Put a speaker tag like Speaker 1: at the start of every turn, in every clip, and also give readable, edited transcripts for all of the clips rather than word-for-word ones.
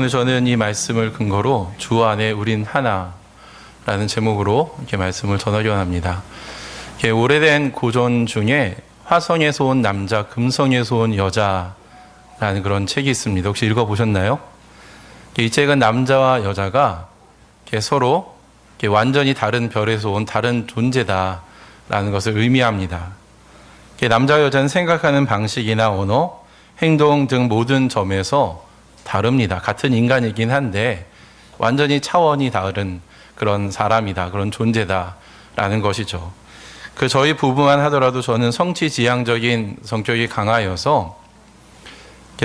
Speaker 1: 오늘 저는 이 말씀을 근거로 주 안에 우린 하나라는 제목으로 이렇게 말씀을 전하려 합니다. 오래된 고전 중에 화성에서 온 남자, 금성에서 온 여자라는 그런 책이 있습니다. 혹시 읽어보셨나요? 이 책은 남자와 여자가 서로 완전히 다른 별에서 온 다른 존재다라는 것을 의미합니다. 남자와 여자는 생각하는 방식이나 언어, 행동 등 모든 점에서 다릅니다. 같은 인간이긴 한데 완전히 차원이 다른 그런 사람이다, 그런 존재다라는 것이죠. 저희 부부만 하더라도 저는 성취지향적인 성격이 강하여서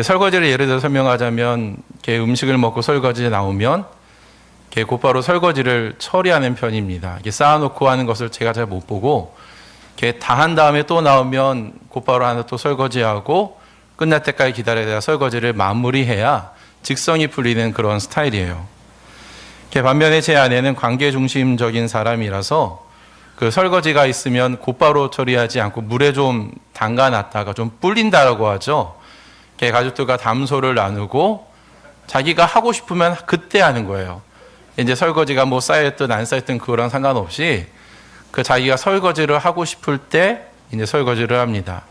Speaker 1: 설거지를 예를 들어 설명하자면 음식을 먹고 설거지 나오면 곧바로 설거지를 처리하는 편입니다. 쌓아놓고 하는 것을 제가 잘 못 보고 다 한 다음에 또 나오면 곧바로 하나 또 설거지하고 끝날 때까지 기다려야 설거지를 마무리해야 직성이 풀리는 그런 스타일이에요. 반면에 제 아내는 관계 중심적인 사람이라서 설거지가 있으면 곧바로 처리하지 않고 물에 좀 담가놨다가 좀 불린다라고 하죠. 가족들과 담소를 나누고 자기가 하고 싶으면 그때 하는 거예요. 이제 설거지가 쌓였든 안 쌓였든 그거랑 상관없이 자기가 설거지를 하고 싶을 때 이제 설거지를 합니다.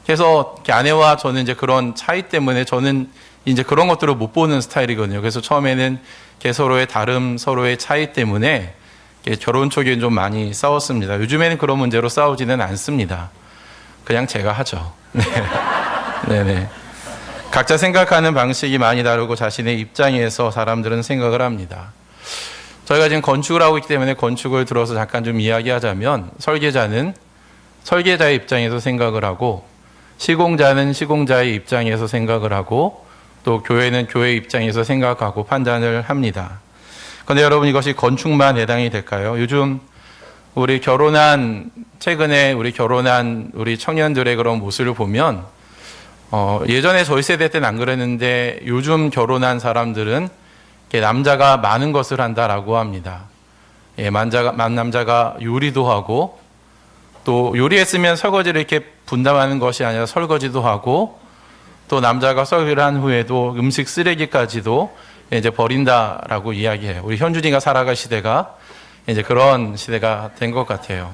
Speaker 1: 그래서 아내와 저는 이제 그런 차이 때문에 저는 이제 그런 것들을 못 보는 스타일이거든요. 그래서 처음에는 서로의 다름, 서로의 차이 때문에 결혼 초기엔 좀 많이 싸웠습니다. 요즘에는 그런 문제로 싸우지는 않습니다. 그냥 제가 하죠. 네. 네네. 각자 생각하는 방식이 많이 다르고 자신의 입장에서 사람들은 생각을 합니다. 저희가 지금 건축을 하고 있기 때문에 건축을 들어서 잠깐 좀 이야기하자면 설계자는 설계자의 입장에서 생각을 하고 시공자는 시공자의 입장에서 생각을 하고 또 교회는 교회의 입장에서 생각하고 판단을 합니다. 그런데 여러분 이것이 건축만 해당이 될까요? 요즘 최근에 우리 결혼한 우리 청년들의 그런 모습을 보면 예전에 저희 세대 때는 안 그랬는데 요즘 결혼한 사람들은 남자가 많은 것을 한다라고 합니다. 남자가 요리도 하고 또 요리했으면 설거지를 이렇게 분담하는 것이 아니라 설거지도 하고 또 남자가 설거지를 한 후에도 음식 쓰레기까지도 이제 버린다라고 이야기해요. 우리 현준이가 살아갈 시대가 이제 그런 시대가 된 것 같아요.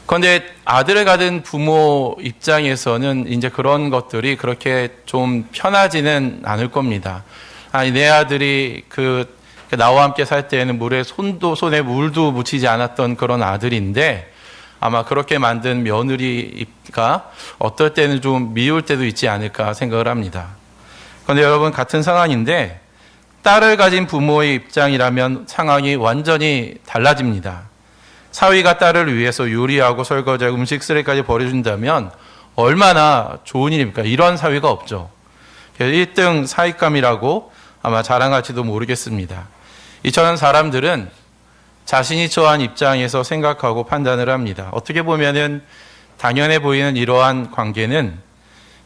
Speaker 1: 그런데 아들을 가진 부모 입장에서는 이제 그런 것들이 그렇게 좀 편하지는 않을 겁니다. 아니, 내 아들이 나와 함께 살 때에는 손에 물도 묻히지 않았던 그런 아들인데 아마 그렇게 만든 며느리가 어떨 때는 좀 미울 때도 있지 않을까 생각을 합니다. 그런데 여러분 같은 상황인데 딸을 가진 부모의 입장이라면 상황이 완전히 달라집니다. 사위가 딸을 위해서 요리하고 설거지하고 음식 쓰레기까지 버려준다면 얼마나 좋은 일입니까? 이런 사위가 없죠. 1등 사위감이라고 아마 자랑할지도 모르겠습니다. 이처럼 사람들은 자신이 처한 입장에서 생각하고 판단을 합니다. 어떻게 보면은 당연해 보이는 이러한 관계는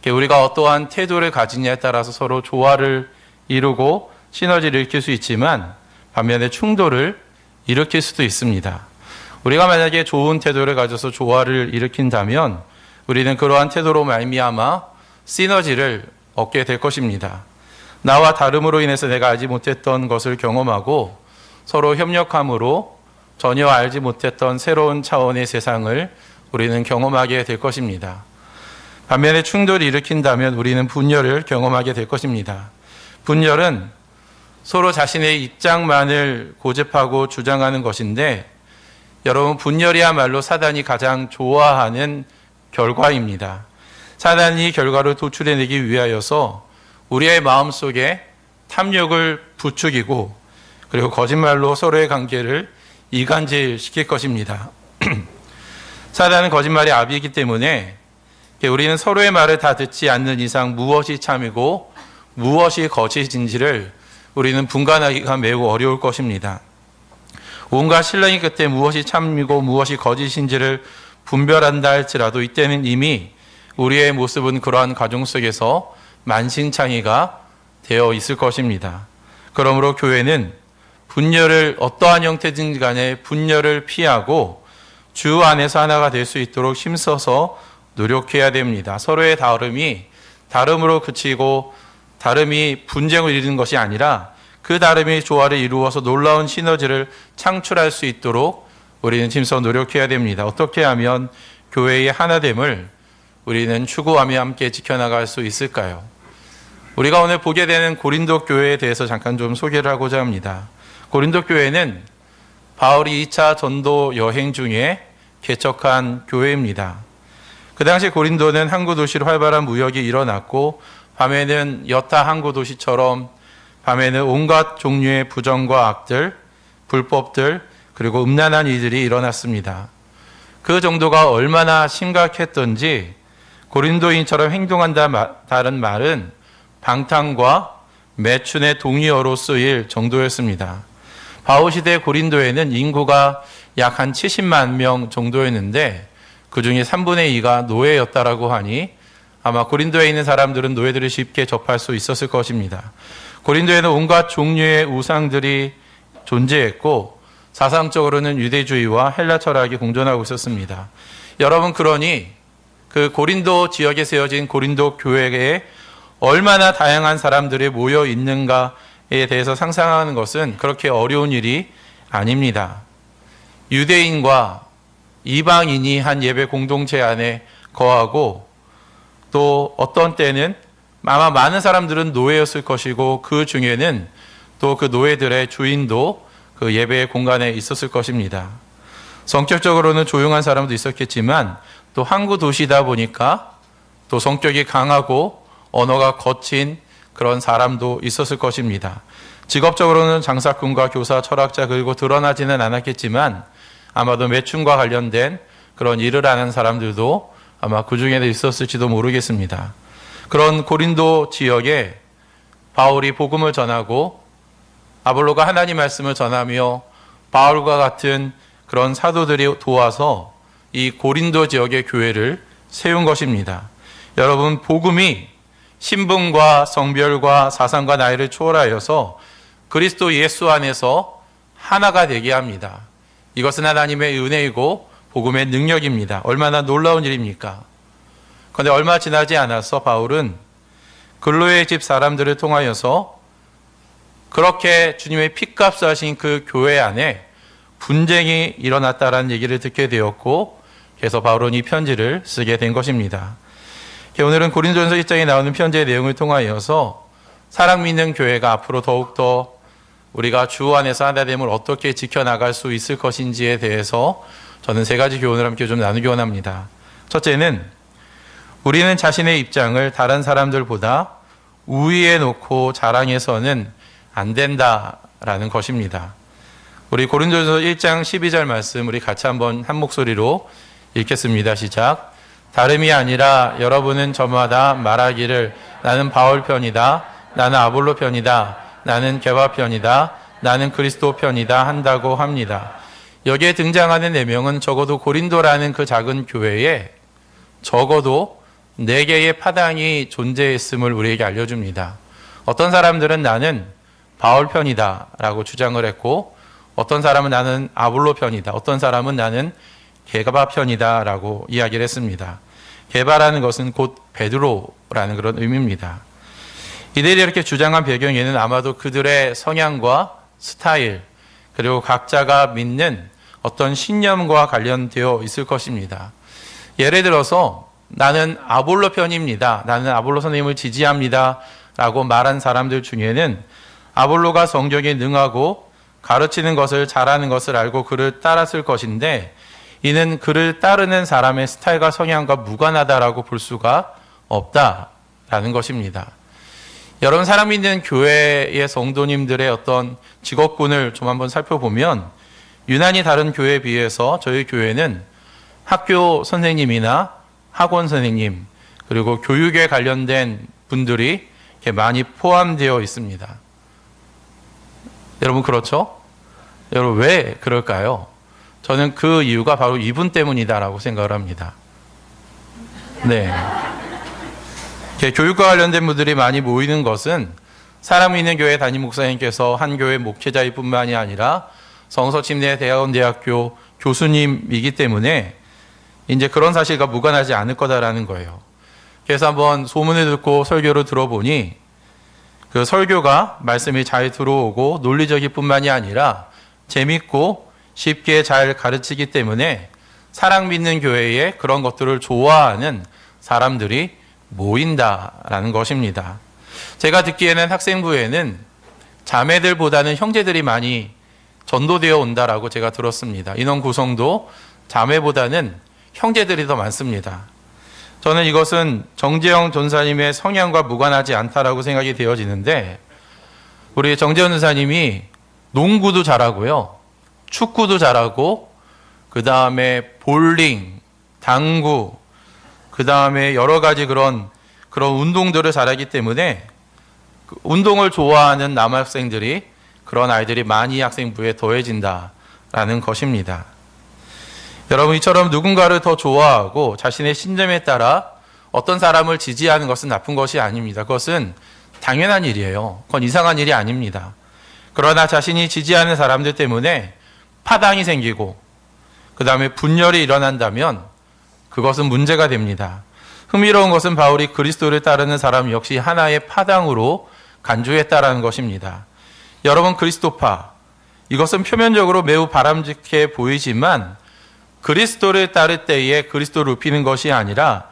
Speaker 1: 우리가 어떠한 태도를 가지냐에 따라서 서로 조화를 이루고 시너지를 일으킬 수 있지만 반면에 충돌을 일으킬 수도 있습니다. 우리가 만약에 좋은 태도를 가져서 조화를 일으킨다면 우리는 그러한 태도로 말미암아 시너지를 얻게 될 것입니다. 나와 다름으로 인해서 내가 알지 못했던 것을 경험하고 서로 협력함으로 전혀 알지 못했던 새로운 차원의 세상을 우리는 경험하게 될 것입니다. 반면에 충돌을 일으킨다면 우리는 분열을 경험하게 될 것입니다. 분열은 서로 자신의 입장만을 고집하고 주장하는 것인데 여러분 분열이야말로 사단이 가장 좋아하는 결과입니다. 사단이 이 결과를 도출해내기 위하여서 우리의 마음속에 탐욕을 부추기고 그리고 거짓말로 서로의 관계를 이간질시킬 것입니다. 사단은 거짓말의 아비이기 때문에 우리는 서로의 말을 다 듣지 않는 이상 무엇이 참이고 무엇이 거짓인지를 우리는 분간하기가 매우 어려울 것입니다. 온갖 신랑이 끝에 무엇이 참이고 무엇이 거짓인지를 분별한다 할지라도 이때는 이미 우리의 모습은 그러한 가정 속에서 만신창이가 되어 있을 것입니다. 그러므로 교회는 분열을 어떠한 형태든지 간에 분열을 피하고 주 안에서 하나가 될 수 있도록 힘써서 노력해야 됩니다. 서로의 다름이 다름으로 그치고 다름이 분쟁을 이루는 것이 아니라 그 다름이 조화를 이루어서 놀라운 시너지를 창출할 수 있도록 우리는 힘써 노력해야 됩니다. 어떻게 하면 교회의 하나됨을 우리는 추구하며 함께 지켜나갈 수 있을까요? 우리가 오늘 보게 되는 고린도 교회에 대해서 잠깐 좀 소개를 하고자 합니다. 고린도 교회는 바울이 2차 전도 여행 중에 개척한 교회입니다. 그 당시 고린도는 항구 도시로 활발한 무역이 일어났고 밤에는 여타 항구 도시처럼 밤에는 온갖 종류의 부정과 악들, 불법들, 그리고 음란한 일들이 일어났습니다. 그 정도가 얼마나 심각했던지 고린도인처럼 행동한다는 말은 방탕과 매춘의 동의어로 쓰일 정도였습니다. 바울 시대 고린도에는 인구가 약 한 70만 명 정도였는데 그 중에 3분의 2가 노예였다라고 하니 아마 고린도에 있는 사람들은 노예들을 쉽게 접할 수 있었을 것입니다. 고린도에는 온갖 종류의 우상들이 존재했고 사상적으로는 유대주의와 헬라 철학이 공존하고 있었습니다. 여러분, 그러니 그 고린도 지역에 세워진 고린도 교회에 얼마나 다양한 사람들이 모여 있는가에 대해서 상상하는 것은 그렇게 어려운 일이 아닙니다. 유대인과 이방인이 한 예배 공동체 안에 거하고 또 어떤 때는 아마 많은 사람들은 노예였을 것이고 그 중에는 또 그 노예들의 주인도 그 예배의 공간에 있었을 것입니다. 성격적으로는 조용한 사람도 있었겠지만 또 항구 도시다 보니까 또 성격이 강하고 언어가 거친 그런 사람도 있었을 것입니다. 직업적으로는 장사꾼과 교사, 철학자 그리고 드러나지는 않았겠지만 아마도 매춘과 관련된 그런 일을 하는 사람들도 아마 그 중에는 있었을지도 모르겠습니다. 그런 고린도 지역에 바울이 복음을 전하고 아볼로가 하나님 말씀을 전하며 바울과 같은 그런 사도들이 도와서 이 고린도 지역의 교회를 세운 것입니다. 여러분, 복음이 신분과 성별과 사상과 나이를 초월하여서 그리스도 예수 안에서 하나가 되게 합니다. 이것은 하나님의 은혜이고 복음의 능력입니다. 얼마나 놀라운 일입니까? 그런데 얼마 지나지 않아서 바울은 글로의 집 사람들을 통하여서 그렇게 주님의 핏값을 하신 그 교회 안에 분쟁이 일어났다라는 얘기를 듣게 되었고 그래서 바울은 이 편지를 쓰게 된 것입니다. 오늘은 고린도전서 1장에 나오는 편지의 내용을 통하여서 사랑 믿는 교회가 앞으로 더욱더 우리가 주 안에서 하나됨을 어떻게 지켜나갈 수 있을 것인지에 대해서 저는 세 가지 교훈을 함께 좀 나누기 원합니다. 첫째는 우리는 자신의 입장을 다른 사람들보다 우위에 놓고 자랑해서는 안 된다라는 것입니다. 우리 고린도전서 1장 12절 말씀 우리 같이 한번 한 목소리로 읽겠습니다. 시작. 다름이 아니라 여러분은 저마다 말하기를 나는 바울 편이다, 나는 아볼로 편이다, 나는 게바 편이다, 나는 그리스도 편이다 한다고 합니다. 여기에 등장하는 4명은 적어도 고린도라는 그 작은 교회에 적어도 4개의 파당이 존재했음을 우리에게 알려줍니다. 어떤 사람들은 나는 바울 편이다 라고 주장을 했고 어떤 사람은 나는 아볼로 편이다, 어떤 사람은 나는 게바 편이다 라고 이야기를 했습니다. 게바라는 것은 곧 베드로라는 그런 의미입니다. 이들이 이렇게 주장한 배경에는 아마도 그들의 성향과 스타일 그리고 각자가 믿는 어떤 신념과 관련되어 있을 것입니다. 예를 들어서 나는 아볼로 편입니다, 나는 아볼로 선생님을 지지합니다 라고 말한 사람들 중에는 아볼로가 성경에 능하고 가르치는 것을 잘하는 것을 알고 그를 따랐을 것인데 이는 그를 따르는 사람의 스타일과 성향과 무관하다라고 볼 수가 없다라는 것입니다. 여러분, 사람 믿는 교회의 성도님들의 어떤 직업군을 좀 한번 살펴보면 유난히 다른 교회에 비해서 저희 교회는 학교 선생님이나 학원 선생님 그리고 교육에 관련된 분들이 이렇게 많이 포함되어 있습니다. 여러분, 그렇죠? 여러분, 왜 그럴까요? 저는 그 이유가 바로 이분 때문이다라고 생각을 합니다. 네. 교육과 관련된 분들이 많이 모이는 것은 사람 있는 교회 담임 목사님께서 한 교회 목회자일 뿐만이 아니라 성서침례 대학원대학교 교수님이기 때문에 이제 그런 사실과 무관하지 않을 거다라는 거예요. 그래서 한번 소문을 듣고 설교를 들어보니 그 설교가 말씀이 잘 들어오고 논리적일 뿐만이 아니라 재밌고 쉽게 잘 가르치기 때문에 사랑 믿는 교회에 그런 것들을 좋아하는 사람들이 모인다라는 것입니다. 제가 듣기에는 학생부에는 자매들보다는 형제들이 많이 전도되어 온다라고 제가 들었습니다. 인원 구성도 자매보다는 형제들이 더 많습니다. 저는 이것은 정재영 전사님의 성향과 무관하지 않다라고 생각이 되어지는데, 우리 정재영 전사님이 농구도 잘하고요, 축구도 잘하고, 그 다음에 볼링, 당구, 그 다음에 여러 가지 그런 운동들을 잘하기 때문에 운동을 좋아하는 남학생들이, 그런 아이들이 많이 학생부에 더해진다라는 것입니다. 여러분, 이처럼 누군가를 더 좋아하고 자신의 신념에 따라 어떤 사람을 지지하는 것은 나쁜 것이 아닙니다. 그것은 당연한 일이에요. 그건 이상한 일이 아닙니다. 그러나 자신이 지지하는 사람들 때문에 파당이 생기고 그 다음에 분열이 일어난다면 그것은 문제가 됩니다. 흥미로운 것은 바울이 그리스도를 따르는 사람 역시 하나의 파당으로 간주했다라는 것입니다. 여러분, 그리스도파, 이것은 표면적으로 매우 바람직해 보이지만 그리스도를 따를 때에 그리스도를 높이는 것이 아니라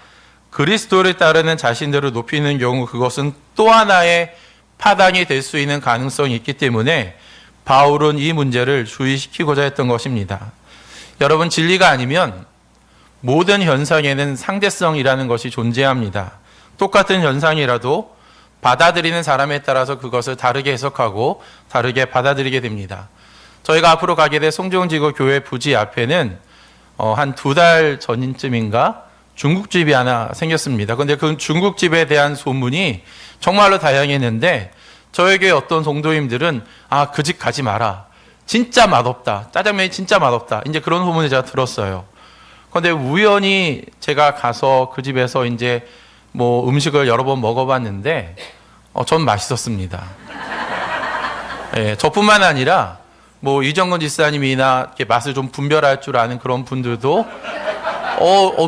Speaker 1: 그리스도를 따르는 자신들을 높이는 경우 그것은 또 하나의 파당이 될 수 있는 가능성이 있기 때문에 바울은 이 문제를 주의시키고자 했던 것입니다. 여러분, 진리가 아니면 모든 현상에는 상대성이라는 것이 존재합니다. 똑같은 현상이라도 받아들이는 사람에 따라서 그것을 다르게 해석하고 다르게 받아들이게 됩니다. 저희가 앞으로 가게 될 송정지구 교회 부지 앞에는 한 2달 전쯤인가 중국집이 하나 생겼습니다. 그런데 그 중국집에 대한 소문이 정말로 다양했는데 저에게 어떤 성도님들은 그 집 가지 마라. 진짜 맛없다. 짜장면이 진짜 맛없다. 이제 그런 소문을 제가 들었어요. 그런데 우연히 제가 가서 그 집에서 이제 뭐 음식을 여러 번 먹어봤는데 전 맛있었습니다. 예, 저뿐만 아니라 뭐 이정근 지사님이나 이렇게 맛을 좀 분별할 줄 아는 그런 분들도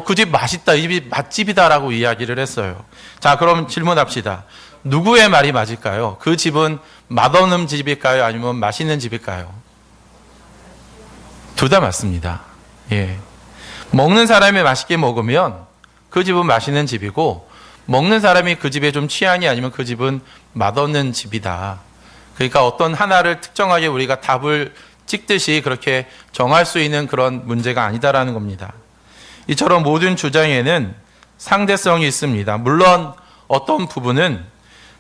Speaker 1: 그 집 맛있다, 이 집 맛집이다라고 이야기를 했어요. 자, 그럼 질문합시다. 누구의 말이 맞을까요? 그 집은 맛없는 집일까요? 아니면 맛있는 집일까요? 둘 다 맞습니다. 예. 먹는 사람이 맛있게 먹으면 그 집은 맛있는 집이고, 먹는 사람이 그 집에 좀 취향이 아니면 그 집은 맛없는 집이다. 그러니까 어떤 하나를 특정하게 우리가 답을 찍듯이 그렇게 정할 수 있는 그런 문제가 아니다라는 겁니다. 이처럼 모든 주장에는 상대성이 있습니다. 물론 어떤 부분은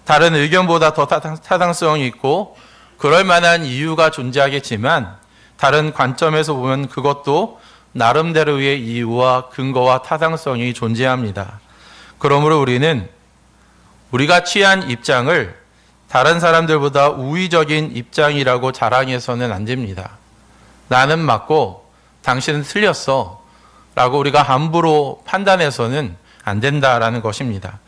Speaker 1: 다른 의견보다 더 타당성이 있고 그럴 만한 이유가 존재하겠지만 다른 관점에서 보면 그것도 나름대로의 이유와 근거와 타당성이 존재합니다. 그러므로 우리는 우리가 취한 입장을 다른 사람들보다 우위적인 입장이라고 자랑해서는 안 됩니다. 나는 맞고 당신은 틀렸어 라고 우리가 함부로 판단해서는 안 된다라는 것입니다.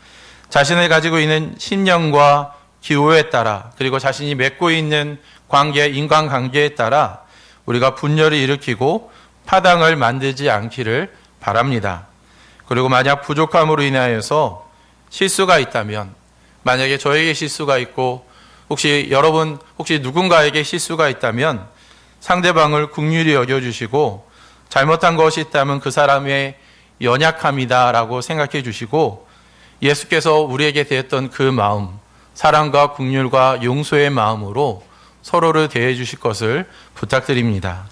Speaker 1: 자신을 가지고 있는 신념과 기호에 따라, 그리고 자신이 맺고 있는 관계, 인간관계에 따라 우리가 분열을 일으키고 파당을 만들지 않기를 바랍니다. 그리고 만약 부족함으로 인하여서 실수가 있다면, 만약에 저에게 실수가 있고 혹시 누군가에게 실수가 있다면 상대방을 긍휼히 여겨주시고 잘못한 것이 있다면 그 사람의 연약함이다라고 생각해 주시고 예수께서 우리에게 대했던 그 마음, 사랑과 긍휼과 용서의 마음으로 서로를 대해 주실 것을 부탁드립니다.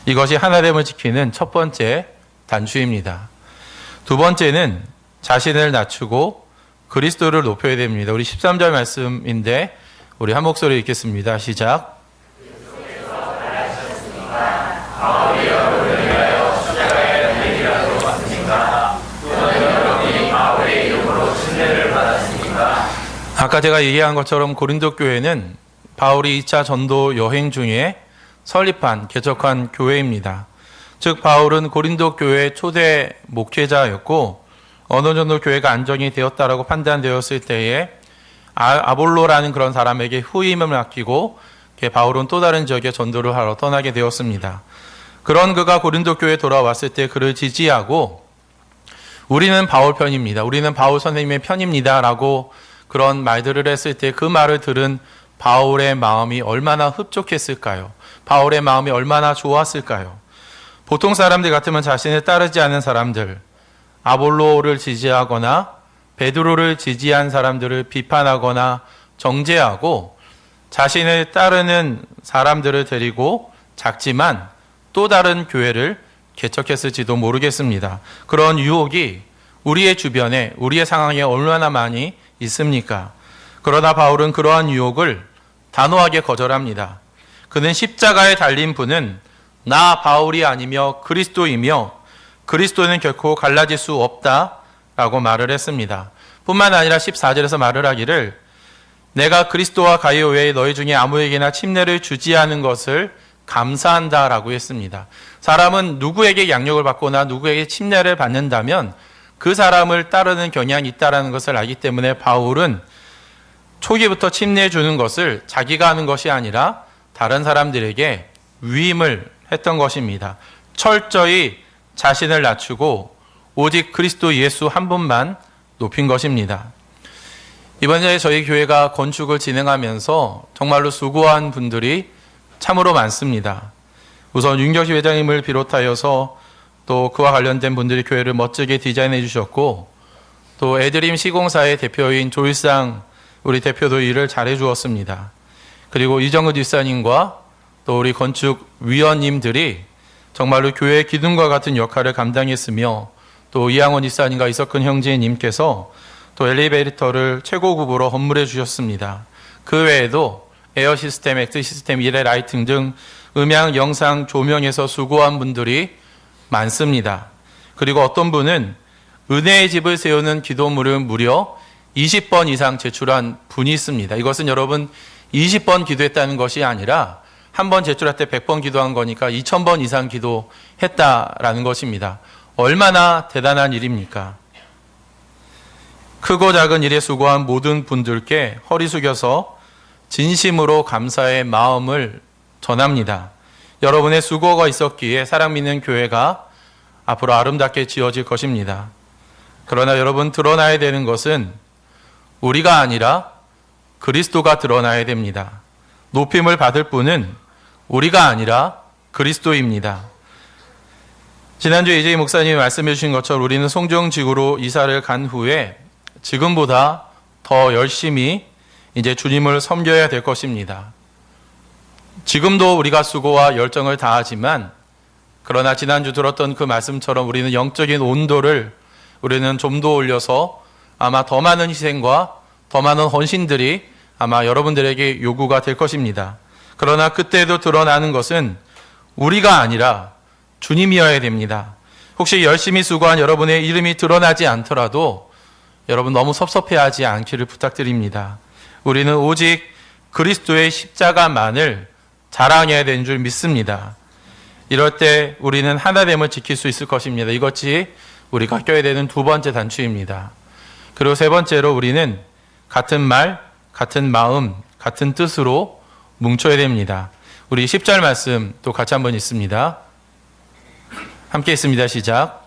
Speaker 1: 이것이 하나됨을 지키는 첫 번째 단추입니다. 두 번째는 자신을 낮추고 그리스도를 높여야 됩니다. 우리 13절 말씀인데 우리 한 목소리 읽겠습니다. 시작. 아까 제가 얘기한 것처럼 고린도 교회는 바울이 2차 전도 여행 중에 설립한 개척한 교회입니다. 즉 바울은 고린도 교회의 초대 목회자였고 어느 정도 교회가 안정이 되었다라고 판단되었을 때에 아볼로라는 그런 사람에게 후임을 맡기고 바울은 또 다른 지역에 전도를 하러 떠나게 되었습니다. 그런 그가 고린도 교회에 돌아왔을 때 그를 지지하고 우리는 바울 편입니다. 우리는 바울 선생님의 편입니다. 라고 그런 말들을 했을 때 그 말을 들은 바울의 마음이 얼마나 흡족했을까요? 바울의 마음이 얼마나 좋았을까요? 보통 사람들 같으면 자신을 따르지 않은 사람들, 아볼로를 지지하거나 베드로를 지지한 사람들을 비판하거나 정죄하고 자신을 따르는 사람들을 데리고 작지만 또 다른 교회를 개척했을지도 모르겠습니다. 그런 유혹이 우리의 주변에, 우리의 상황에 얼마나 많이 있습니까? 그러나 바울은 그러한 유혹을 단호하게 거절합니다. 그는 십자가에 달린 분은 나 바울이 아니며 그리스도이며 그리스도는 결코 갈라질 수 없다라고 말을 했습니다. 뿐만 아니라 14절에서 말을 하기를 내가 그리스도와 가이오 외에 너희 중에 아무에게나 침례를 주지 않은 것을 감사한다라고 했습니다. 사람은 누구에게 양육을 받거나 누구에게 침례를 받는다면 그 사람을 따르는 경향이 있다는 것을 알기 때문에 바울은 초기부터 침례해 주는 것을 자기가 하는 것이 아니라 다른 사람들에게 위임을 했던 것입니다. 철저히 자신을 낮추고 오직 그리스도 예수 한 분만 높인 것입니다. 이번에 저희 교회가 건축을 진행하면서 정말로 수고한 분들이 참으로 많습니다. 우선 윤경식 회장님을 비롯하여서 또 그와 관련된 분들이 교회를 멋지게 디자인해 주셨고 또 애드림 시공사의 대표인 조일상 우리 대표도 일을 잘해 주었습니다. 그리고 이정은 집사님과 또 우리 건축위원님들이 정말로 교회의 기둥과 같은 역할을 감당했으며 또 이양원 집사님과 이석근 형제님께서 또 엘리베이터를 최고급으로 건물해 주셨습니다. 그 외에도 에어 시스템, 액트 시스템, 일레 라이팅 등 음향, 영상, 조명에서 수고한 분들이 많습니다. 그리고 어떤 분은 은혜의 집을 세우는 기도물을 무려 20번 이상 제출한 분이 있습니다. 이것은 여러분 20번 기도했다는 것이 아니라 한 번 제출할 때 100번 기도한 거니까 2000번 이상 기도했다라는 것입니다. 얼마나 대단한 일입니까? 크고 작은 일에 수고한 모든 분들께 허리 숙여서 진심으로 감사의 마음을 전합니다. 여러분의 수고가 있었기에 사랑 믿는 교회가 앞으로 아름답게 지어질 것입니다. 그러나 여러분 드러나야 되는 것은 우리가 아니라 그리스도가 드러나야 됩니다. 높임을 받을 분은 우리가 아니라 그리스도입니다. 지난주에 이재희 목사님이 말씀해 주신 것처럼 우리는 송정지구로 이사를 간 후에 지금보다 더 열심히 이제 주님을 섬겨야 될 것입니다. 지금도 우리가 수고와 열정을 다하지만 그러나 지난주 들었던 그 말씀처럼 우리는 영적인 온도를 우리는 좀 더 올려서 아마 더 많은 희생과 더 많은 헌신들이 아마 여러분들에게 요구가 될 것입니다. 그러나 그때도 드러나는 것은 우리가 아니라 주님이어야 됩니다. 혹시 열심히 수고한 여러분의 이름이 드러나지 않더라도 여러분 너무 섭섭해하지 않기를 부탁드립니다. 우리는 오직 그리스도의 십자가만을 자랑해야 되는 줄 믿습니다. 이럴 때 우리는 하나됨을 지킬 수 있을 것입니다. 이것이 우리가 껴야 되는 두 번째 단추입니다. 그리고 세 번째로 우리는 같은 말, 같은 마음, 같은 뜻으로 뭉쳐야 됩니다. 우리 10절 말씀 또 같이 한번 읽습니다. 함께 읽습니다. 시작.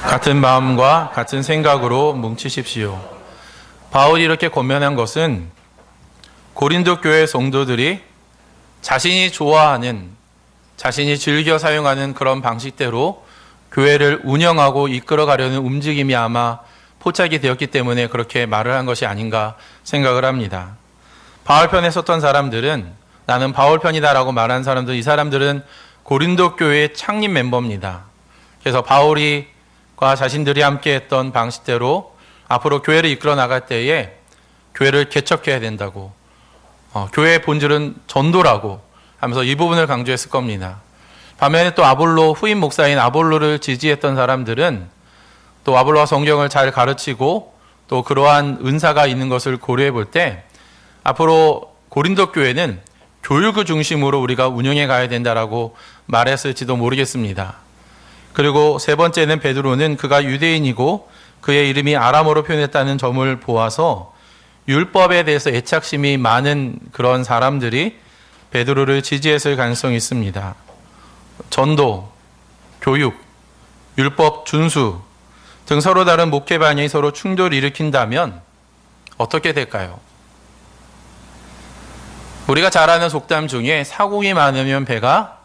Speaker 1: 같은 마음과 같은 생각으로 뭉치십시오. 바울이 이렇게 권면한 것은 고린도 교회 성도들이 자신이 좋아하는, 자신이 즐겨 사용하는 그런 방식대로 교회를 운영하고 이끌어가려는 움직임이 아마 포착이 되었기 때문에 그렇게 말을 한 것이 아닌가 생각을 합니다. 바울 편에 섰던 사람들은 나는 바울 편이다라고 말한 사람들, 이 사람들은 고린도 교회의 창립 멤버입니다. 그래서 바울과 자신들이 함께했던 방식대로 앞으로 교회를 이끌어 나갈 때에 교회를 개척해야 된다고, 교회의 본질은 전도라고 하면서 이 부분을 강조했을 겁니다. 반면에 또 아볼로, 후임 목사인 아볼로를 지지했던 사람들은 또 아볼로가 성경을 잘 가르치고 또 그러한 은사가 있는 것을 고려해 볼 때 앞으로 고린도 교회는 교육을 중심으로 우리가 운영해 가야 된다라고 말했을지도 모르겠습니다. 그리고 세 번째는 베드로는 그가 유대인이고 그의 이름이 아람어로 표현했다는 점을 보아서 율법에 대해서 애착심이 많은 그런 사람들이 베드로를 지지했을 가능성이 있습니다. 전도, 교육, 율법 준수 등 서로 다른 목회 방향이 서로 충돌을 일으킨다면 어떻게 될까요? 우리가 잘 아는 속담 중에 사공이 많으면 배가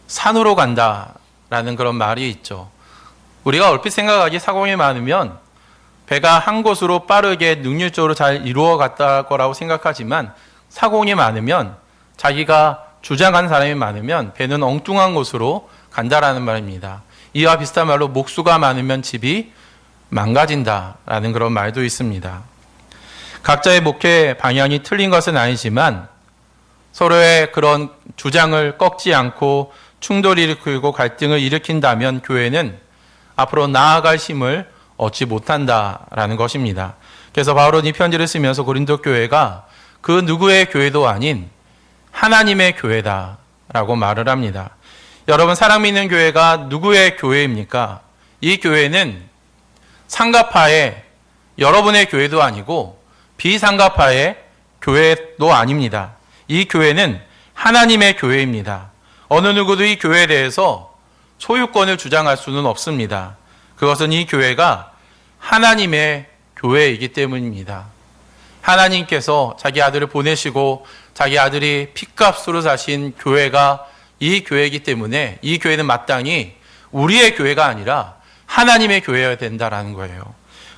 Speaker 1: 산으로 간다라는 그런 말이 있죠. 우리가 얼핏 생각하기에 사공이 많으면 배가 한 곳으로 빠르게 능률적으로 잘 이루어 갔다 거라고 생각하지만 사공이 많으면 자기가 주장하는 사람이 많으면 배는 엉뚱한 곳으로 간다라는 말입니다. 이와 비슷한 말로 목수가 많으면 집이 망가진다라는 그런 말도 있습니다. 각자의 목회 방향이 틀린 것은 아니지만 서로의 그런 주장을 꺾지 않고 충돌을 일으키고 갈등을 일으킨다면 교회는 앞으로 나아갈 힘을 얻지 못한다라는 것입니다. 그래서 바울은 이 편지를 쓰면서 고린도 교회가 그 누구의 교회도 아닌 하나님의 교회다라고 말을 합니다. 여러분, 사랑 믿는 교회가 누구의 교회입니까? 이 교회는 상가파의 여러분의 교회도 아니고 비상가파의 교회도 아닙니다. 이 교회는 하나님의 교회입니다. 어느 누구도 이 교회에 대해서 소유권을 주장할 수는 없습니다. 그것은 이 교회가 하나님의 교회이기 때문입니다. 하나님께서 자기 아들을 보내시고 자기 아들이 핏값으로 사신 교회가 이 교회이기 때문에 이 교회는 마땅히 우리의 교회가 아니라 하나님의 교회여야 된다라는 거예요.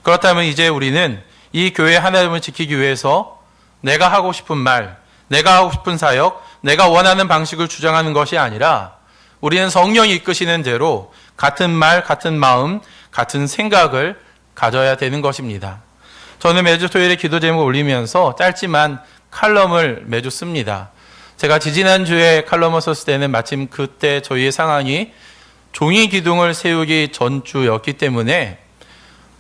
Speaker 1: 그렇다면 이제 우리는 이 교회의 하나님을 지키기 위해서 내가 하고 싶은 말, 내가 하고 싶은 사역, 내가 원하는 방식을 주장하는 것이 아니라 우리는 성령이 이끄시는 대로 같은 말, 같은 마음, 같은 생각을 가져야 되는 것입니다. 저는 매주 토요일에 기도 제목을 올리면서 짧지만 칼럼을 매주 씁니다. 제가 지지난주에 칼럼을 썼을 때는 마침 그때 저희의 상황이 종이 기둥을 세우기 전주였기 때문에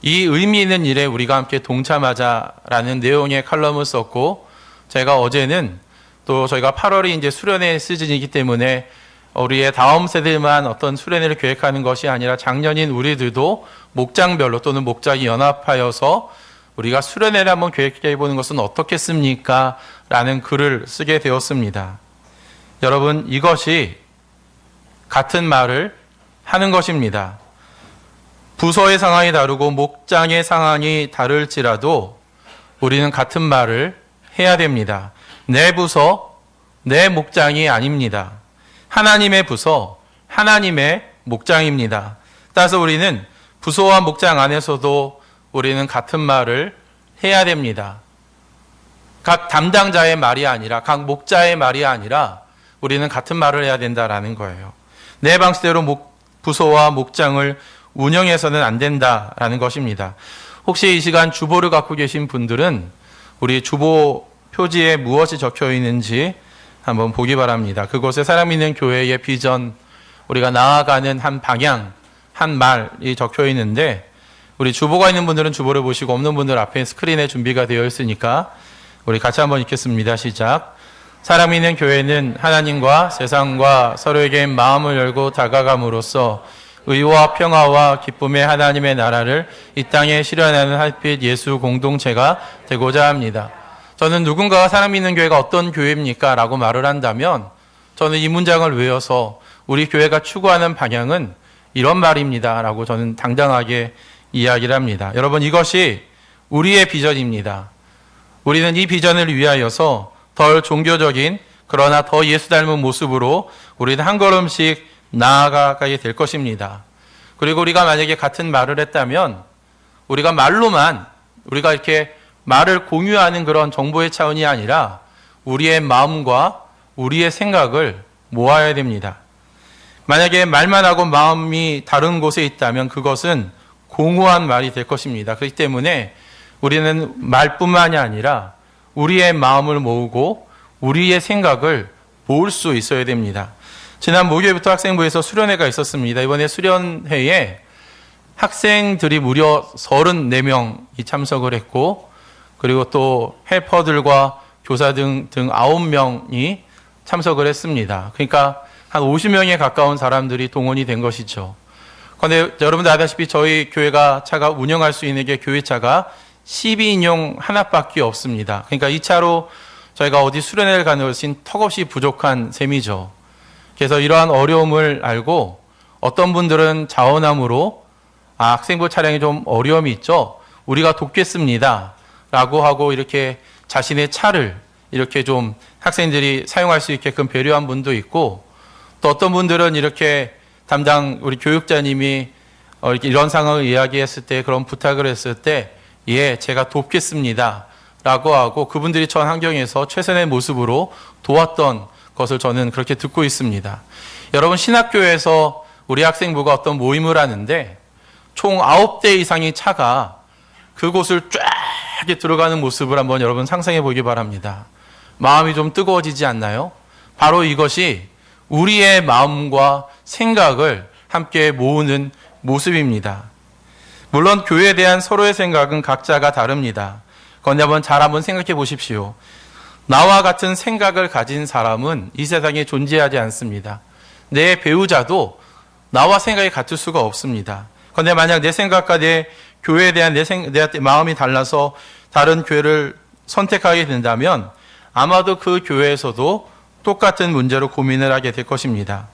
Speaker 1: 이 의미 있는 일에 우리가 함께 동참하자라는 내용의 칼럼을 썼고, 제가 어제는 또 저희가 8월이 이제 수련회 시즌이기 때문에 우리의 다음 세대만 어떤 수련회를 계획하는 것이 아니라 작년인 우리들도 목장별로 또는 목장이 연합하여서 우리가 수련회를 한번 계획해 보는 것은 어떻겠습니까? 라는 글을 쓰게 되었습니다. 여러분, 이것이 같은 말을 하는 것입니다. 부서의 상황이 다르고 목장의 상황이 다를지라도 우리는 같은 말을 해야 됩니다. 내 부서, 내 목장이 아닙니다. 하나님의 부서, 하나님의 목장입니다. 따라서 우리는 부서와 목장 안에서도 우리는 같은 말을 해야 됩니다. 각 담당자의 말이 아니라, 각 목자의 말이 아니라 우리는 같은 말을 해야 된다라는 거예요. 내 방식대로 부서와 목장을 운영해서는 안 된다라는 것입니다. 혹시 이 시간 주보를 갖고 계신 분들은 우리 주보 표지에 무엇이 적혀 있는지 한번 보기 바랍니다. 그곳에 사람 있는 교회의 비전, 우리가 나아가는 한 방향, 한 말이 적혀 있는데, 우리 주보가 있는 분들은 주보를 보시고 없는 분들 앞에 스크린에 준비가 되어 있으니까 우리 같이 한번 읽겠습니다. 시작. 사람 있는 교회는 하나님과 세상과 서로에게 마음을 열고 다가감으로써 의와 평화와 기쁨의 하나님의 나라를 이 땅에 실현하는 핫빛 예수 공동체가 되고자 합니다. 저는 누군가가 사람 있는 교회가 어떤 교회입니까? 라고 말을 한다면 저는 이 문장을 외워서 우리 교회가 추구하는 방향은 이런 말입니다. 라고 저는 당당하게 이야기를 합니다. 여러분, 이것이 우리의 비전입니다. 우리는 이 비전을 위하여서 덜 종교적인 그러나 더 예수 닮은 모습으로 우리는 한 걸음씩 나아가게 될 것입니다. 그리고 우리가 만약에 같은 말을 했다면 우리가 말로만 우리가 이렇게 말을 공유하는 그런 정보의 차원이 아니라 우리의 마음과 우리의 생각을 모아야 됩니다. 만약에 말만 하고 마음이 다른 곳에 있다면 그것은 공허한 말이 될 것입니다. 그렇기 때문에 우리는 말뿐만이 아니라 우리의 마음을 모으고 우리의 생각을 모을 수 있어야 됩니다. 지난 목요일부터 학생부에서 수련회가 있었습니다. 이번에 수련회에 학생들이 무려 34명이 참석을 했고, 그리고 또 헬퍼들과 교사 등 9명이 참석을 했습니다. 그러니까 한 50명에 가까운 사람들이 동원이 된 것이죠. 그런데 여러분들 아다시피 저희 교회가 운영할 수 있는 게 교회차가 12인용 하나밖에 없습니다. 그러니까 2차로 저희가 어디 수련회를 가는 것은 턱없이 부족한 셈이죠. 그래서 이러한 어려움을 알고 어떤 분들은 자원함으로 학생부 차량이 좀 어려움이 있죠. 우리가 돕겠습니다. 라고 하고 이렇게 자신의 차를 이렇게 좀 학생들이 사용할 수 있게끔 배려한 분도 있고, 또 어떤 분들은 이렇게 담당 우리 교육자님이 이렇게 이런 상황을 이야기했을 때, 그런 부탁을 했을 때, 예, 제가 돕겠습니다. 라고 하고 그분들이 처한 환경에서 최선의 모습으로 도왔던 것을 저는 그렇게 듣고 있습니다. 여러분, 신학교에서 우리 학생부가 어떤 모임을 하는데 총 9대 이상의 차가 그곳을 쫙 이렇게 들어가는 모습을 한번 여러분 상상해 보기 바랍니다. 마음이 좀 뜨거워지지 않나요? 바로 이것이 우리의 마음과 생각을 함께 모으는 모습입니다. 물론 교회에 대한 서로의 생각은 각자가 다릅니다. 그런데 한번 생각해 보십시오. 나와 같은 생각을 가진 사람은 이 세상에 존재하지 않습니다. 내 배우자도 나와 생각이 같을 수가 없습니다. 그런데 만약 내 생각과 내 교회에 대한 내 마음이 달라서 다른 교회를 선택하게 된다면 아마도 그 교회에서도 똑같은 문제로 고민을 하게 될 것입니다.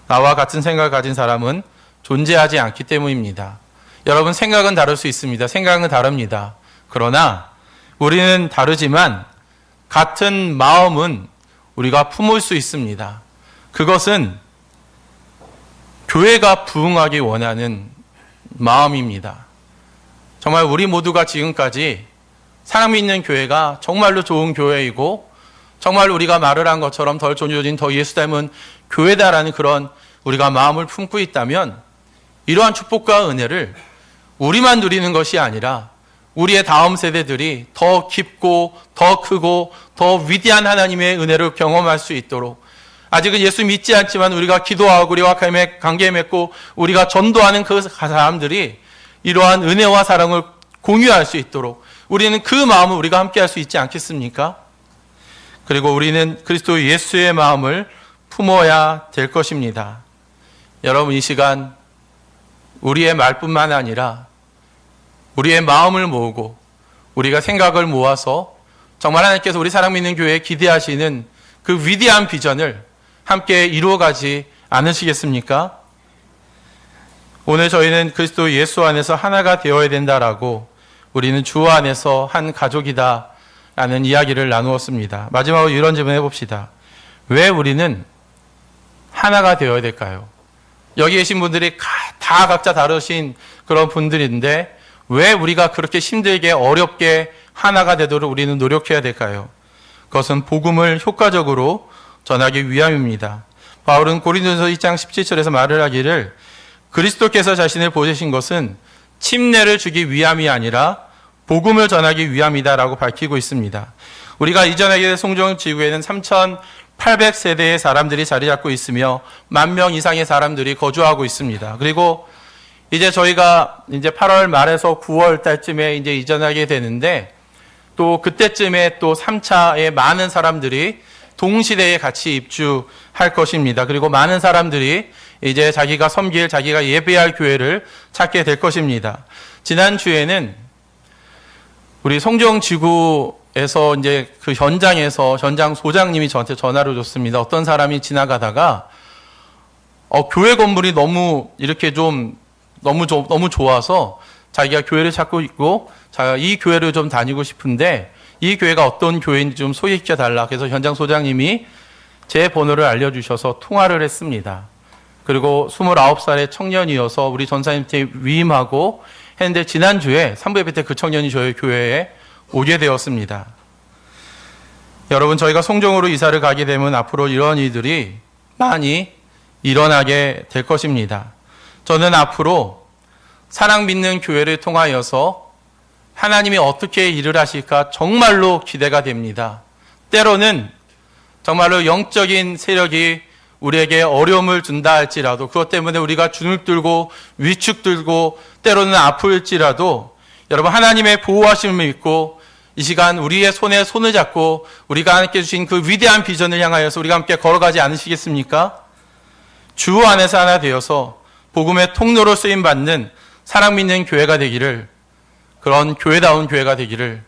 Speaker 1: 나와 같은 생각을 가진 사람은 존재하지 않기 때문입니다. 여러분, 생각은 다를 수 있습니다. 생각은 다릅니다. 그러나 우리는 다르지만 같은 마음은 우리가 품을 수 있습니다. 그것은 교회가 부흥하기 원하는 마음입니다. 정말 우리 모두가 지금까지 사랑 믿는 교회가 정말로 좋은 교회이고, 정말 우리가 말을 한 것처럼 덜 존귀해진 더 예수 닮은 교회다라는 그런 우리가 마음을 품고 있다면, 이러한 축복과 은혜를 우리만 누리는 것이 아니라 우리의 다음 세대들이 더 깊고 더 크고 더 위대한 하나님의 은혜를 경험할 수 있도록, 아직은 예수 믿지 않지만 우리가 기도하고 우리와 관계 맺고 우리가 전도하는 그 사람들이 이러한 은혜와 사랑을 공유할 수 있도록 우리는 그 마음을 우리가 함께 할 수 있지 않겠습니까? 그리고 우리는 그리스도 예수의 마음을 품어야 될 것입니다. 여러분, 이 시간 우리의 말뿐만 아니라 우리의 마음을 모으고 우리가 생각을 모아서 정말 하나님께서 우리 사랑 믿는 교회에 기대하시는 그 위대한 비전을 함께 이루어가지 않으시겠습니까? 오늘 저희는 그리스도 예수 안에서 하나가 되어야 된다라고, 우리는 주 안에서 한 가족이다 라는 이야기를 나누었습니다. 마지막으로 이런 질문 해봅시다. 왜 우리는 하나가 되어야 될까요? 여기 계신 분들이 다 각자 다르신 그런 분들인데 왜 우리가 그렇게 힘들게 어렵게 하나가 되도록 우리는 노력해야 될까요? 그것은 복음을 효과적으로 전하기 위함입니다. 바울은 고린도전서 2장 17절에서 말을 하기를, 그리스도께서 자신을 보내신 것은 침례를 주기 위함이 아니라 복음을 전하기 위함이다라고 밝히고 있습니다. 우리가 이전에 송정 지구에는 3,800세대의 사람들이 자리 잡고 있으며 10,000명 이상의 사람들이 거주하고 있습니다. 그리고 이제 저희가 이제 8월 말에서 9월 달쯤에 이제 이전하게 되는데, 또 그때쯤에 또 3차에 많은 사람들이 동시대에 같이 입주할 것입니다. 그리고 많은 사람들이 이제 자기가 섬길, 자기가 예배할 교회를 찾게 될 것입니다. 지난주에는 우리 송정지구에서 이제 그 현장에서 현장 소장님이 저한테 전화를 줬습니다. 어떤 사람이 지나가다가 교회 건물이 너무 이렇게 좀 너무 좋아서 자기가 교회를 찾고 있고 이 교회를 좀 다니고 싶은데 이 교회가 어떤 교회인지 좀 소개시켜 달라. 그래서 현장 소장님이 제 번호를 알려주셔서 통화를 했습니다. 그리고 29살의 청년이어서 우리 전사님께 위임하고 했는데, 지난주에 3부 예배 때 그 청년이 저희 교회에 오게 되었습니다. 여러분, 저희가 송정으로 이사를 가게 되면 앞으로 이런 일들이 많이 일어나게 될 것입니다. 저는 앞으로 사랑 믿는 교회를 통하여서 하나님이 어떻게 일을 하실까 정말로 기대가 됩니다. 때로는 정말로 영적인 세력이 우리에게 어려움을 준다 할지라도, 그것 때문에 우리가 주눅 들고 위축 들고 때로는 아플지라도, 여러분, 하나님의 보호하심을 믿고 이 시간 우리의 손에 손을 잡고 우리가 하나님께 주신 그 위대한 비전을 향하여서 우리가 함께 걸어가지 않으시겠습니까? 주 안에서 하나 되어서 복음의 통로로 쓰임받는 사랑 믿는 교회가 되기를 그런 교회다운 교회가 되기를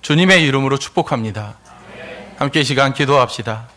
Speaker 1: 주님의 이름으로 축복합니다. 함께 이 시간 기도합시다.